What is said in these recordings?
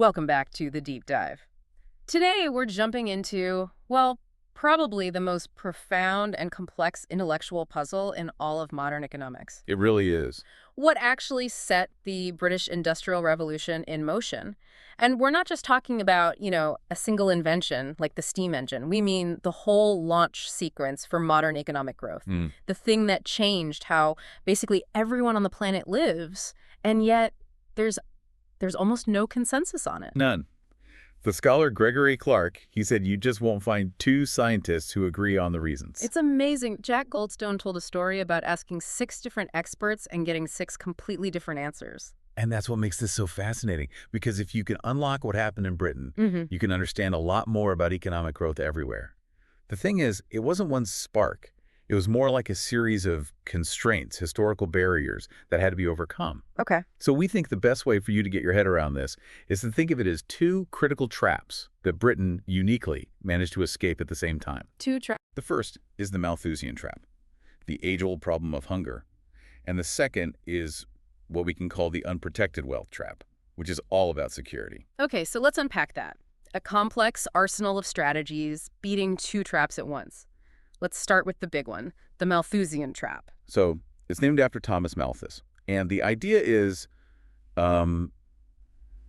Welcome back to the deep dive. Today, we're jumping into, well, probably the most profound and complex intellectual puzzle in all of modern economics. It really is. What actually set the British Industrial Revolution in motion? And we're not just talking about, a single invention like the steam engine. We mean the whole launch sequence for modern economic growth. Mm. The thing that changed how basically everyone on the planet lives, and yet there's almost no consensus on it. None. The scholar Gregory Clark, he said you just won't find two scientists who agree on the reasons. It's amazing. Jack Goldstone told a story about asking 6 different experts and getting 6 completely different answers. And that's what makes this so fascinating, because if you can unlock what happened in Britain, you can understand a lot more about economic growth everywhere. The thing is, it wasn't one spark. It was more like a series of constraints, historical barriers that had to be overcome. Okay. So we think the best way for you to get your head around this is to think of it as two critical traps that Britain uniquely managed to escape at the same time. The first is the Malthusian trap, the age-old problem of hunger. And the second is what we can call the unprotected wealth trap, which is all about security. Okay, so let's unpack that. A complex arsenal of strategies beating 2 traps at once. Let's start with the big one, the Malthusian trap. So it's named after Thomas Malthus. And the idea is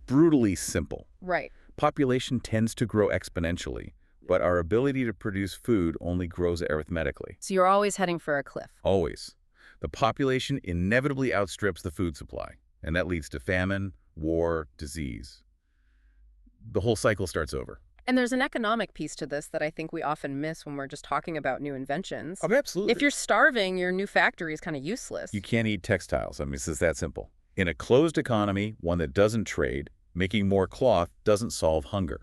brutally simple. Right. Population tends to grow exponentially, but our ability to produce food only grows arithmetically. So you're always heading for a cliff. Always. The population inevitably outstrips the food supply, and that leads to famine, war, disease. The whole cycle starts over. And there's an economic piece to this that I think we often miss when we're just talking about new inventions. Oh, absolutely. If you're starving, your new factory is kind of useless. You can't eat textiles. I mean, it's just that simple. In a closed economy, one that doesn't trade, making more cloth doesn't solve hunger.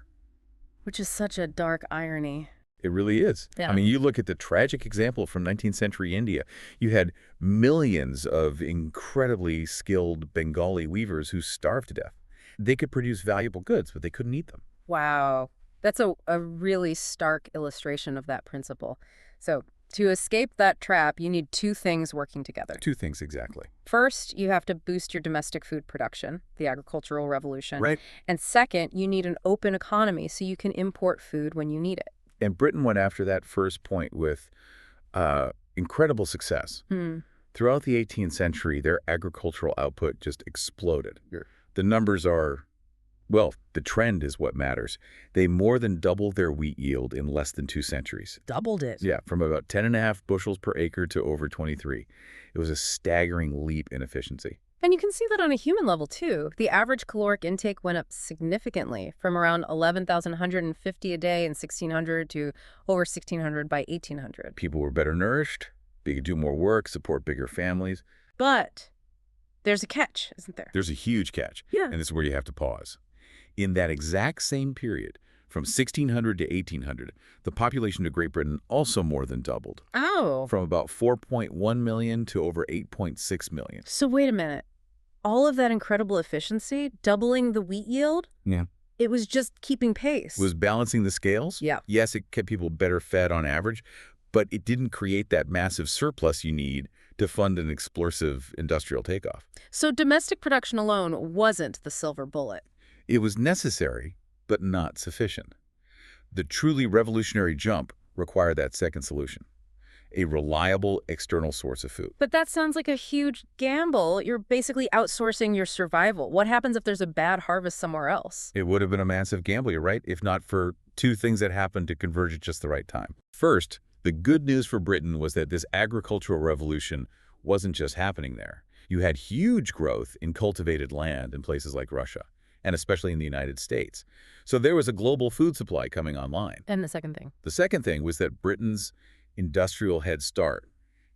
Which is such a dark irony. It really is. Yeah. I mean, you look at the tragic example from 19th century India. You had millions of incredibly skilled Bengali weavers who starved to death. They could produce valuable goods, but they couldn't eat them. Wow. That's a really stark illustration of that principle. So to escape that trap, you need 2 things working together. 2 things exactly. First, you have to boost your domestic food production, the agricultural revolution. Right. And second, you need an open economy so you can import food when you need it. And Britain went after that first point with incredible success. Throughout the 18th century, their agricultural output just exploded. The numbers are, well, the trend is what matters. They more than doubled their wheat yield in less than 2 centuries. Doubled it. Yeah, from about 10.5 bushels per acre to over 23. It was a staggering leap in efficiency. And you can see that on a human level, too. The average caloric intake went up significantly from around 11,150 a day in 1600 to over 1,600 by 1800. People were better nourished. They could do more work, support bigger families. But there's a catch, isn't there? There's a huge catch. Yeah. And this is where you have to pause. In that exact same period, from 1600 to 1800, the population of Great Britain also more than doubled, Oh. from about 4.1 million to over 8.6 million. So wait a minute. All of that incredible efficiency, doubling the wheat yield? Yeah. It was just keeping pace. Was balancing the scales? Yeah. Yes, it kept people better fed on average, but it didn't create that massive surplus you need to fund an explosive industrial takeoff. So domestic production alone wasn't the silver bullet. It was necessary, but not sufficient. The truly revolutionary jump required that second solution, a reliable external source of food. But that sounds like a huge gamble. You're basically outsourcing your survival. What happens if there's a bad harvest somewhere else? It would have been a massive gamble, you're right, if not for 2 things that happened to converge at just the right time. First, the good news for Britain was that this agricultural revolution wasn't just happening there. You had huge growth in cultivated land in places like Russia, and especially in the United States. So there was a global food supply coming online. And the second thing? The second thing was that Britain's industrial head start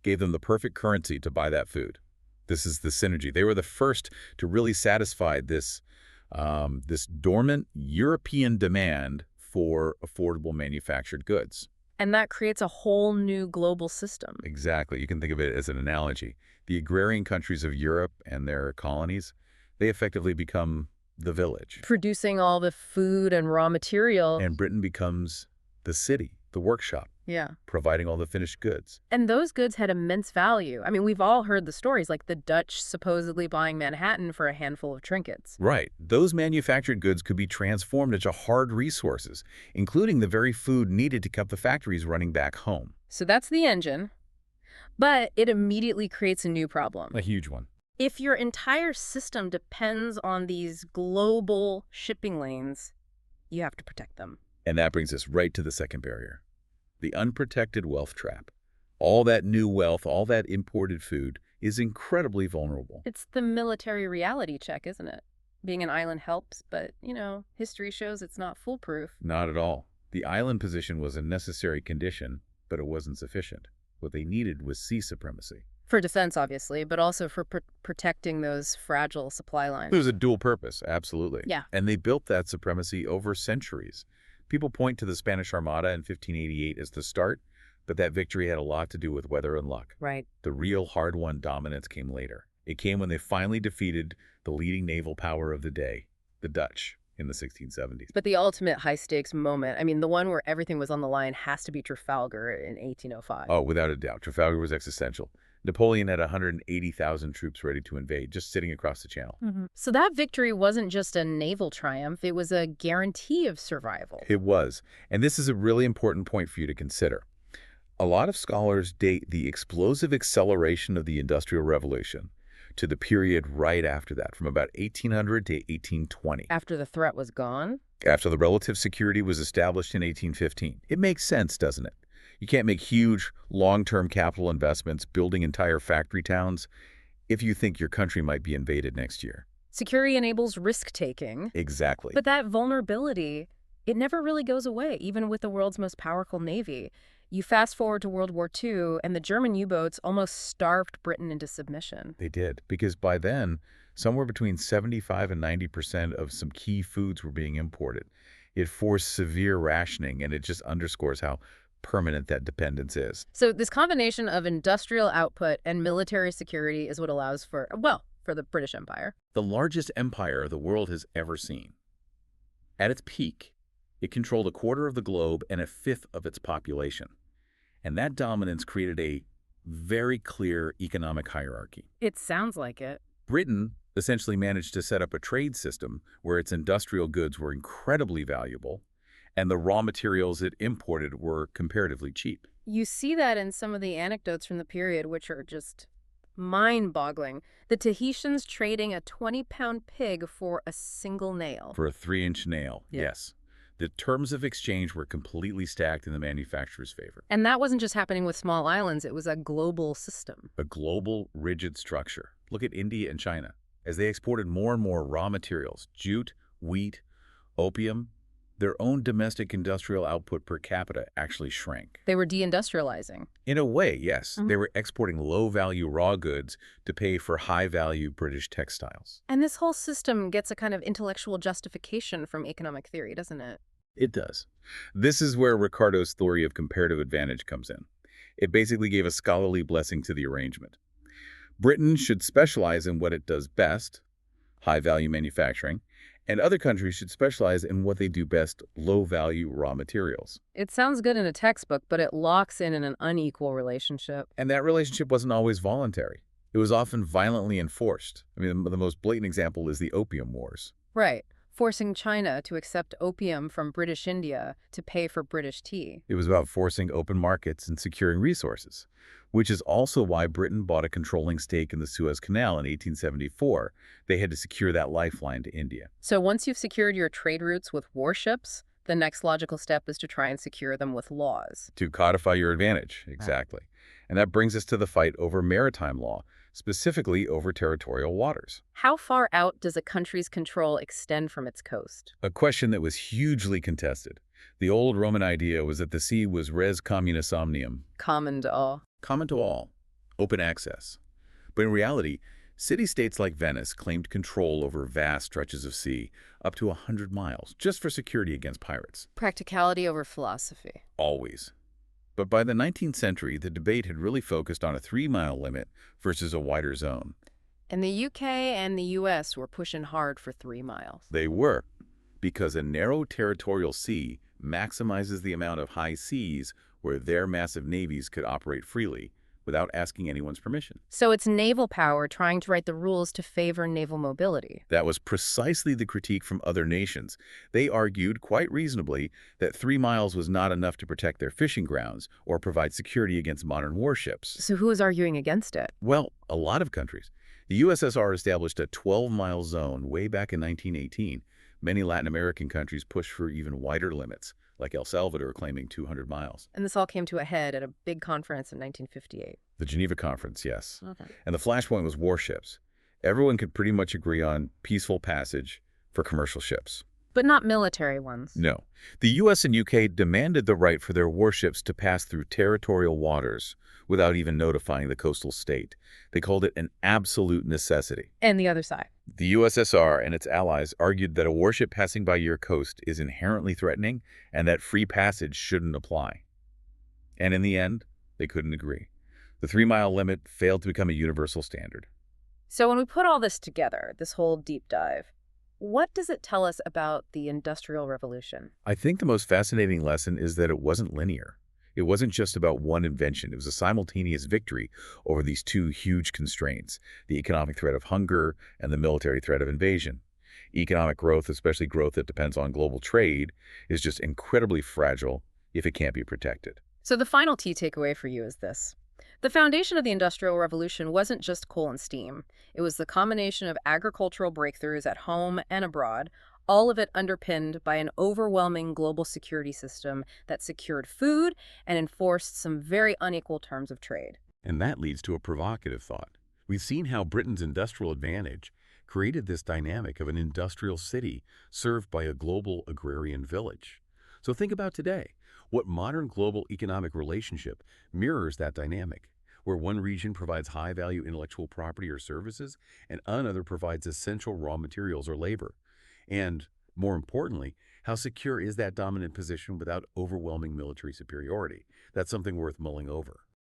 gave them the perfect currency to buy that food. This is the synergy. They were the first to really satisfy this dormant European demand for affordable manufactured goods. And that creates a whole new global system. Exactly. You can think of it as an analogy. The agrarian countries of Europe and their colonies, they effectively become the village. Producing all the food and raw material. And Britain becomes the city, the workshop. Yeah. providing all the finished goods. And those goods had immense value. I mean, we've all heard the stories, like the Dutch supposedly buying Manhattan for a handful of trinkets. Right. Those manufactured goods could be transformed into hard resources, including the very food needed to keep the factories running back home. So that's the engine. But it immediately creates a new problem. A huge one. If your entire system depends on these global shipping lanes, you have to protect them. And that brings us right to the second barrier, the unprotected wealth trap. All that new wealth, all that imported food is incredibly vulnerable. It's the military reality check, isn't it? Being an island helps, but, history shows it's not foolproof. Not at all. The island position was a necessary condition, but it wasn't sufficient. What they needed was sea supremacy. For defense, obviously, but also for protecting those fragile supply lines. There was a dual purpose, absolutely. Yeah. And they built that supremacy over centuries. People point to the Spanish Armada in 1588 as the start, but that victory had a lot to do with weather and luck. Right. The real hard-won dominance came later. It came when they finally defeated the leading naval power of the day, the Dutch, in the 1670s. But the ultimate high-stakes moment, I mean, the one where everything was on the line, has to be Trafalgar in 1805. Oh, without a doubt. Trafalgar was existential. Napoleon had 180,000 troops ready to invade, just sitting across the channel. So that victory wasn't just a naval triumph, it was a guarantee of survival. It was. And this is a really important point for you to consider. A lot of scholars date the explosive acceleration of the Industrial Revolution to the period right after that, from about 1800 to 1820. After the threat was gone? After the relative security was established in 1815. It makes sense, doesn't it? You can't make huge, long-term capital investments building entire factory towns if you think your country might be invaded next year. Security enables risk-taking. Exactly. But that vulnerability, it never really goes away, even with the world's most powerful navy. You fast forward to World War II, and the German U-boats almost starved Britain into submission. They did, because by then, somewhere between 75 and 90% of some key foods were being imported. It forced severe rationing, and it just underscores how permanent that dependence is. So this combination of industrial output and military security is what allows for the British Empire. The largest empire the world has ever seen. At its peak, it controlled a quarter of the globe and a fifth of its population. And that dominance created a very clear economic hierarchy. It sounds like it. Britain essentially managed to set up a trade system where its industrial goods were incredibly valuable and the raw materials it imported were comparatively cheap. You see that in some of the anecdotes from the period, which are just mind-boggling. The Tahitians trading a 20-pound pig for a single nail. For a 3-inch nail, Yeah. yes. The terms of exchange were completely stacked in the manufacturer's favor. And that wasn't just happening with small islands, it was a global system. A global, rigid structure. Look at India and China. As they exported more and more raw materials, jute, wheat, opium, their own domestic industrial output per capita actually shrank. They were deindustrializing. In a way, yes. Mhm. They were exporting low-value raw goods to pay for high-value British textiles. And this whole system gets a kind of intellectual justification from economic theory, doesn't it? It does. This is where Ricardo's theory of comparative advantage comes in. It basically gave a scholarly blessing to the arrangement. Britain should specialize in what it does best, high-value manufacturing, and other countries should specialize in what they do best, low-value raw materials. It sounds good in a textbook, but it locks in an unequal relationship. And that relationship wasn't always voluntary. It was often violently enforced. I mean, the most blatant example is the Opium Wars. Right. Forcing China to accept opium from British India to pay for British tea. It was about forcing open markets and securing resources, which is also why Britain bought a controlling stake in the Suez Canal in 1874. They had to secure that lifeline to India. So once you've secured your trade routes with warships, the next logical step is to try and secure them with laws. To codify your advantage, exactly. And that brings us to the fight over maritime law, specifically over territorial waters. How far out does a country's control extend from its coast? A question that was hugely contested. The old Roman idea was that the sea was res communis omnium, Common to all. common to all, open access. But in reality, city-states like Venice claimed control over vast stretches of sea, up to 100 miles, just for security against pirates. Practicality over philosophy. Always. But by the 19th century, the debate had really focused on a 3-mile limit versus a wider zone. And the UK and the US were pushing hard for 3 miles. They were, because a narrow territorial sea maximizes the amount of high seas where their massive navies could operate freely without asking anyone's permission. So it's naval power trying to write the rules to favor naval mobility. That was precisely the critique from other nations. They argued, quite reasonably, that 3 miles was not enough to protect their fishing grounds or provide security against modern warships. So who is arguing against it? Well, a lot of countries. The USSR established a 12-mile zone way back in 1918. Many Latin American countries pushed for even wider limits, like El Salvador claiming 200 miles. And this all came to a head at a big conference in 1958. The Geneva Conference, yes. Okay. And the flashpoint was warships. Everyone could pretty much agree on peaceful passage for commercial ships. But not military ones. No. The US and UK demanded the right for their warships to pass through territorial waters without even notifying the coastal state. They called it an absolute necessity. And the other side. The USSR and its allies argued that a warship passing by your coast is inherently threatening and that free passage shouldn't apply. And in the end, they couldn't agree. The 3-mile limit failed to become a universal standard. So when we put all this together, this whole deep dive, what does it tell us about the Industrial Revolution? I think the most fascinating lesson is that it wasn't linear. It wasn't just about one invention. It was a simultaneous victory over these two huge constraints, the economic threat of hunger and the military threat of invasion. Economic growth, especially growth that depends on global trade, is just incredibly fragile if it can't be protected. So the final key takeaway for you is this. The foundation of the Industrial Revolution wasn't just coal and steam. It was the combination of agricultural breakthroughs at home and abroad, all of it underpinned by an overwhelming global security system that secured food and enforced some very unequal terms of trade. And that leads to a provocative thought. We've seen how Britain's industrial advantage created this dynamic of an industrial city served by a global agrarian village. So think about today. What modern global economic relationship mirrors that dynamic, where one region provides high-value intellectual property or services and another provides essential raw materials or labor? And, more importantly, how secure is that dominant position without overwhelming military superiority? That's something worth mulling over.